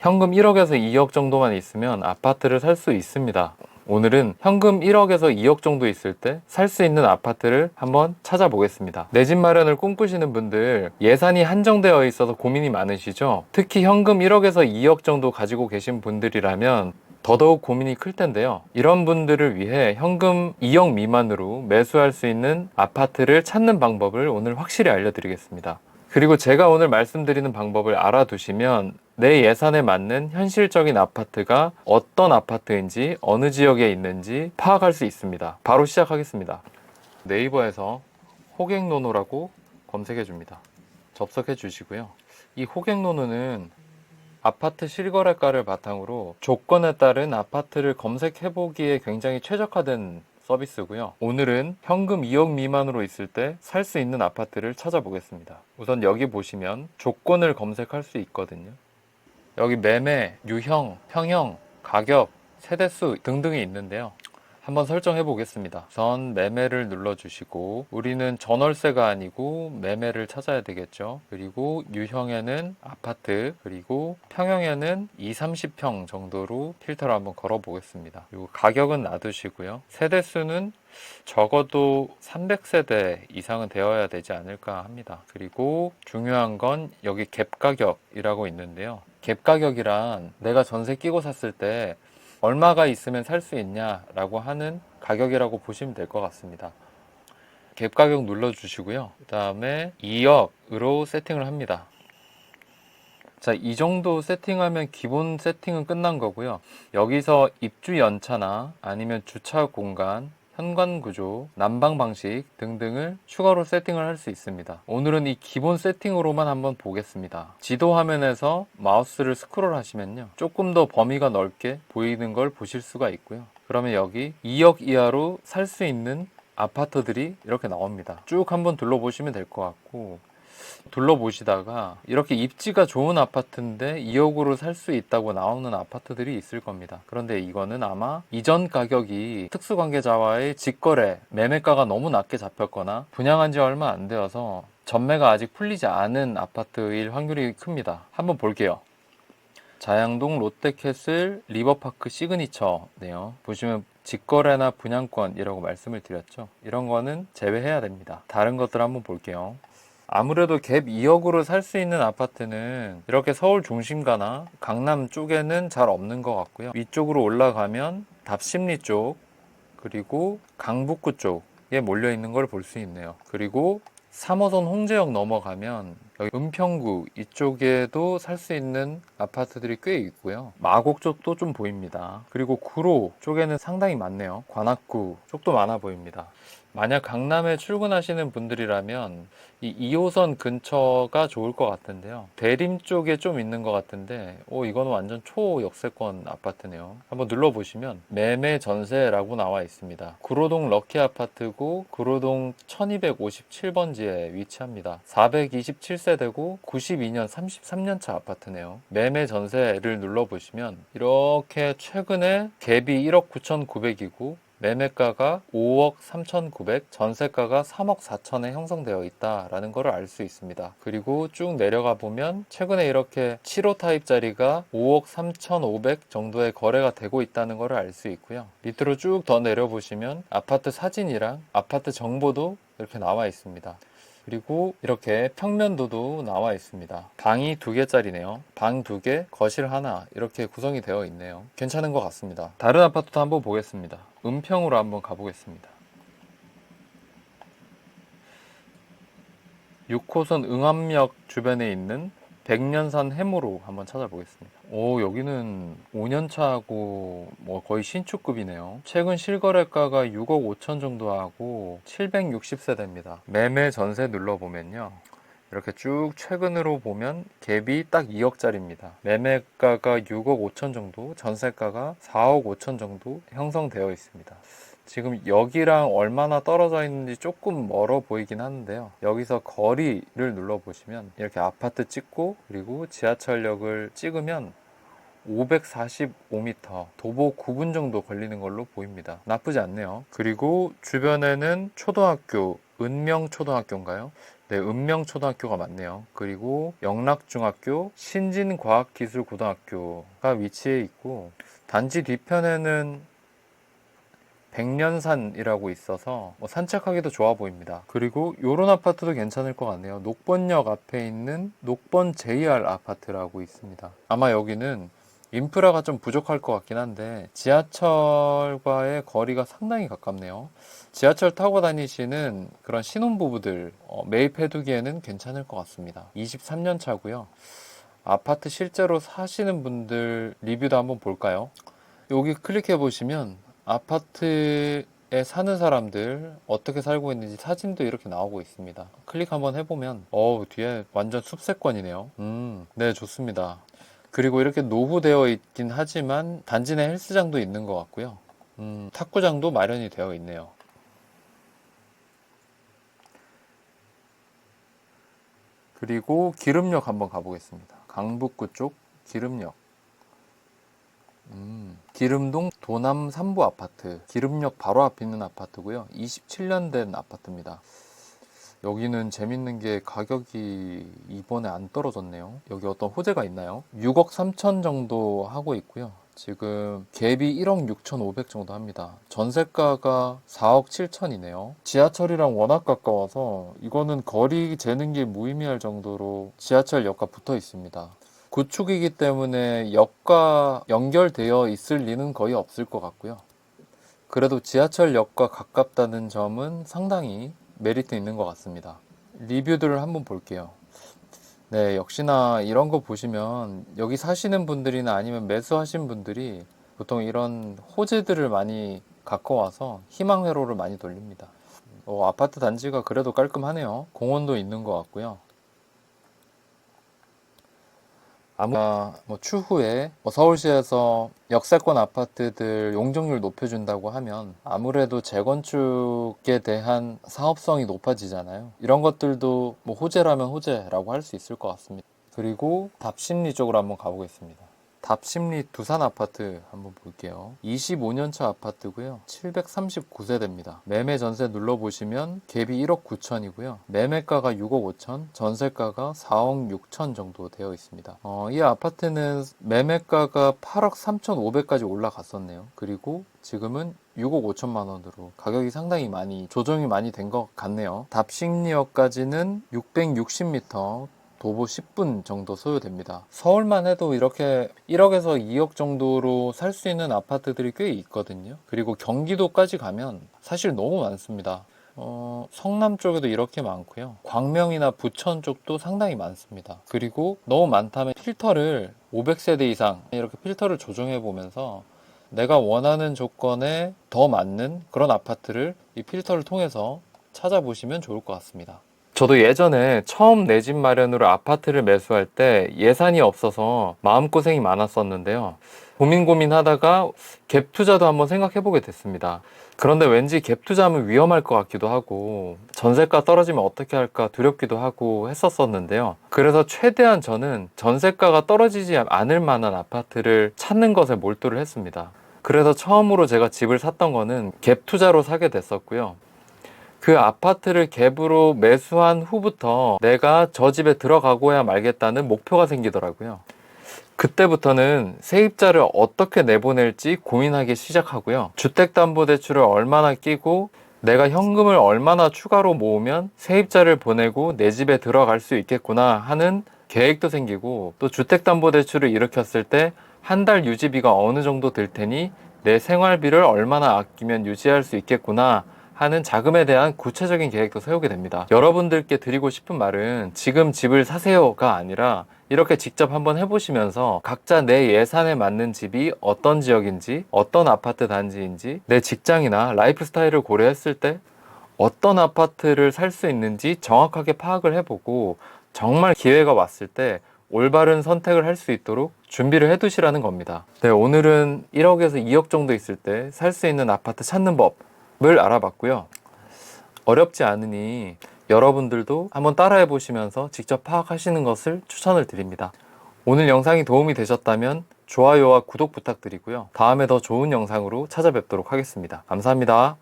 현금 1억에서 2억 정도만 있으면 아파트를 살 수 있습니다. 오늘은 현금 1억에서 2억 정도 있을 때 살 수 있는 아파트를 한번 찾아보겠습니다. 내 집 마련을 꿈꾸시는 분들, 예산이 한정되어 있어서 고민이 많으시죠? 특히 현금 1억에서 2억 정도 가지고 계신 분들이라면 더더욱 고민이 클 텐데요. 이런 분들을 위해 현금 2억 미만으로 매수할 수 있는 아파트를 찾는 방법을 오늘 확실히 알려드리겠습니다. 그리고 제가 오늘 말씀드리는 방법을 알아두시면 내 예산에 맞는 현실적인 아파트가 어떤 아파트인지 어느 지역에 있는지 파악할 수 있습니다. 바로 시작하겠습니다. 네이버에서 호갱노노라고 검색해 줍니다. 접속해 주시고요. 이 호갱노노는 아파트 실거래가를 바탕으로 조건에 따른 아파트를 검색해 보기에 굉장히 최적화된 서비스고요. 오늘은 현금 2억 미만으로 있을 때 살 수 있는 아파트를 찾아보겠습니다. 우선 여기 보시면 조건을 검색할 수 있거든요. 여기 매매, 유형, 평형, 가격, 세대수 등등이 있는데요. 한번 설정해 보겠습니다. 우선 매매를 눌러주시고, 우리는 전월세가 아니고 매매를 찾아야 되겠죠. 그리고 유형에는 아파트, 그리고 평형에는 2, 30평 정도로 필터를 한번 걸어 보겠습니다. 그리고 가격은 놔두시고요. 세대수는 적어도 300세대 이상은 되어야 되지 않을까 합니다. 그리고 중요한 건 여기 갭 가격이라고 있는데요. 갭 가격이란 내가 전세 끼고 샀을 때 얼마가 있으면 살 수 있냐라고 하는 가격이라고 보시면 될 것 같습니다. 갭 가격 눌러주시고요. 그 다음에 2억으로 세팅을 합니다. 자, 이 정도 세팅하면 기본 세팅은 끝난 거고요. 여기서 입주 연차나 아니면 주차 공간, 현관 구조, 난방 방식 등등을 추가로 세팅을 할 수 있습니다. 오늘은 이 기본 세팅으로만 한번 보겠습니다. 지도 화면에서 마우스를 스크롤 하시면요, 조금 더 범위가 넓게 보이는 걸 보실 수가 있고요. 그러면 여기 2억 이하로 살 수 있는 아파트들이 이렇게 나옵니다. 쭉 한번 둘러보시면 될 것 같고, 둘러보시다가 이렇게 입지가 좋은 아파트인데 2억으로 살 수 있다고 나오는 아파트들이 있을 겁니다. 그런데 이거는 아마 이전 가격이 특수관계자와의 직거래, 매매가가 너무 낮게 잡혔거나 분양한 지 얼마 안 되어서 전매가 아직 풀리지 않은 아파트일 확률이 큽니다. 한번 볼게요. 자양동 롯데캐슬 리버파크 시그니처네요. 보시면 직거래나 분양권이라고 말씀을 드렸죠. 이런 거는 제외해야 됩니다. 다른 것들 한번 볼게요. 아무래도 갭 2억으로 살 수 있는 아파트는 이렇게 서울 중심가나 강남 쪽에는 잘 없는 것 같고요. 위쪽으로 올라가면 답심리 쪽, 그리고 강북구 쪽에 몰려 있는 걸 볼 수 있네요. 그리고 3호선 홍제역 넘어가면 여기 은평구 이쪽에도 살 수 있는 아파트들이 꽤 있고요. 마곡 쪽도 좀 보입니다. 그리고 구로 쪽에는 상당히 많네요. 관악구 쪽도 많아 보입니다. 만약 강남에 출근하시는 분들이라면 이 2호선 근처가 좋을 것 같은데요. 대림 쪽에 좀 있는 것 같은데, 이건 완전 초역세권 아파트네요. 한번 눌러보시면 매매 전세라고 나와 있습니다. 구로동 럭키 아파트고 구로동 1257번지에 위치합니다. 427세대고 92년 33년차 아파트네요. 매매 전세를 눌러보시면 이렇게 최근에 갭이 1억 9,900이고 매매가가 5억 3,900, 전세가가 3억 4천에 형성되어 있다라는 것을 알 수 있습니다. 그리고 쭉 내려가 보면 최근에 이렇게 7호 타입짜리가 5억 3,500 정도의 거래가 되고 있다는 것을 알 수 있고요. 밑으로 쭉 더 내려보시면 아파트 사진이랑 아파트 정보도 이렇게 나와 있습니다. 그리고 이렇게 평면도도 나와 있습니다. 방이 2개짜리네요. 방 2개, 거실 하나 이렇게 구성이 되어 있네요. 괜찮은 것 같습니다. 다른 아파트도 한번 보겠습니다. 은평으로 한번 가보겠습니다. 6호선 응암역 주변에 있는 백년산 해무로 한번 찾아보겠습니다. 여기는 5년차하고 뭐 거의 신축급이네요. 최근 실거래가가 6억 5천 정도 하고 760세대입니다. 매매 전세 눌러보면요, 이렇게 쭉 최근으로 보면 갭이 딱 2억짜리입니다. 매매가가 6억 5천 정도, 전세가가 4억 5천 정도 형성되어 있습니다. 지금 여기랑 얼마나 떨어져 있는지 조금 멀어 보이긴 하는데요. 여기서 거리를 눌러보시면 이렇게 아파트 찍고 그리고 지하철역을 찍으면 545m, 도보 9분 정도 걸리는 걸로 보입니다. 나쁘지 않네요. 그리고 주변에는 초등학교, 은명초등학교인가요? 네, 읍명초등학교가 맞네요. 그리고 영락중학교, 신진과학기술고등학교가 위치해 있고, 단지 뒤편에는 백년산이라고 있어서 산책하기도 좋아 보입니다. 그리고 요런 아파트도 괜찮을 것 같네요. 녹번역 앞에 있는 녹번 JR 아파트라고 있습니다. 아마 여기는 인프라가 좀 부족할 것 같긴 한데 지하철과의 거리가 상당히 가깝네요. 지하철 타고 다니시는 그런 신혼부부들 매입해두기에는 괜찮을 것 같습니다. 23년 차고요. 아파트 실제로 사시는 분들 리뷰도 한번 볼까요? 여기 클릭해 보시면 아파트에 사는 사람들 어떻게 살고 있는지 사진도 이렇게 나오고 있습니다. 클릭 한번 해보면 뒤에 완전 숲세권이네요. 네, 좋습니다. 그리고 이렇게 노후되어 있긴 하지만 단지 내 헬스장도 있는 것 같고요. 탁구장도 마련이 되어 있네요. 그리고 기름역 한번 가보겠습니다. 강북구 쪽 기름역. 기름동 도남 3부 아파트, 기름역 바로 앞에 있는 아파트고요. 27년 된 아파트입니다. 여기는 재밌는 게 가격이 이번에 안 떨어졌네요. 여기 어떤 호재가 있나요? 6억 3천 정도 하고 있고요. 지금 갭이 1억 6,500 정도 합니다. 전세가가 4억 7천이네요. 지하철이랑 워낙 가까워서 이거는 거리 재는 게 무의미할 정도로 지하철역과 붙어 있습니다. 구축이기 때문에 역과 연결되어 있을 리는 거의 없을 것 같고요. 그래도 지하철역과 가깝다는 점은 상당히 메리트 있는 것 같습니다. 리뷰들을 한번 볼게요. 네, 역시나 이런 거 보시면 여기 사시는 분들이나 아니면 매수하신 분들이 보통 이런 호재들을 많이 갖고 와서 희망회로를 많이 돌립니다. 아파트 단지가 그래도 깔끔하네요. 공원도 있는 것 같고요. 추후에 서울시에서 역세권 아파트들 용적률 높여준다고 하면 아무래도 재건축에 대한 사업성이 높아지잖아요. 이런 것들도 호재라면 호재라고 할 수 있을 것 같습니다. 그리고 답심리 쪽으로 한번 가보겠습니다. 답심리 두산 아파트 한번 볼게요. 25년차 아파트고요. 739세대입니다. 매매 전세 눌러보시면 갭이 1억 9천이고요. 매매가가 6억 5천, 전세가가 4억 6천 정도 되어 있습니다. 이 아파트는 매매가가 8억 3천5백까지 올라갔었네요. 그리고 지금은 6억 5천만 원으로 가격이 상당히 많이 조정이 많이 된 것 같네요. 답심리역까지는 660m, 도보 10분 정도 소요됩니다. 서울만 해도 이렇게 1억에서 2억 정도로 살 수 있는 아파트들이 꽤 있거든요. 그리고 경기도까지 가면 사실 너무 많습니다. 성남 쪽에도 이렇게 많고요. 광명이나 부천 쪽도 상당히 많습니다. 그리고 너무 많다면 필터를 500세대 이상 이렇게 필터를 조정해 보면서 내가 원하는 조건에 더 맞는 그런 아파트를 이 필터를 통해서 찾아보시면 좋을 것 같습니다. 저도 예전에 처음 내 집 마련으로 아파트를 매수할 때 예산이 없어서 마음고생이 많았었는데요. 고민하다가 갭 투자도 한번 생각해보게 됐습니다. 그런데 왠지 갭 투자하면 위험할 것 같기도 하고 전세가 떨어지면 어떻게 할까 두렵기도 하고 했었었는데요. 그래서 최대한 저는 전세가가 떨어지지 않을 만한 아파트를 찾는 것에 몰두를 했습니다. 그래서 처음으로 제가 집을 샀던 거는 갭 투자로 사게 됐었고요. 그 아파트를 갭으로 매수한 후부터 내가 저 집에 들어가고야 말겠다는 목표가 생기더라고요. 그때부터는 세입자를 어떻게 내보낼지 고민하기 시작하고요. 주택담보대출을 얼마나 끼고 내가 현금을 얼마나 추가로 모으면 세입자를 보내고 내 집에 들어갈 수 있겠구나 하는 계획도 생기고, 또 주택담보대출을 일으켰을 때 한 달 유지비가 어느 정도 들 테니 내 생활비를 얼마나 아끼면 유지할 수 있겠구나 하는 자금에 대한 구체적인 계획도 세우게 됩니다. 여러분들께 드리고 싶은 말은 지금 집을 사세요가 아니라 이렇게 직접 한번 해보시면서 각자 내 예산에 맞는 집이 어떤 지역인지, 어떤 아파트 단지인지, 내 직장이나 라이프 스타일을 고려했을 때 어떤 아파트를 살 수 있는지 정확하게 파악을 해보고 정말 기회가 왔을 때 올바른 선택을 할 수 있도록 준비를 해두시라는 겁니다. 네, 오늘은 1억에서 2억 정도 있을 때 살 수 있는 아파트 찾는 법을 알아봤고요. 어렵지 않으니 여러분들도 한번 따라해 보시면서 직접 파악하시는 것을 추천을 드립니다. 오늘 영상이 도움이 되셨다면 좋아요와 구독 부탁드리고요. 다음에 더 좋은 영상으로 찾아뵙도록 하겠습니다. 감사합니다.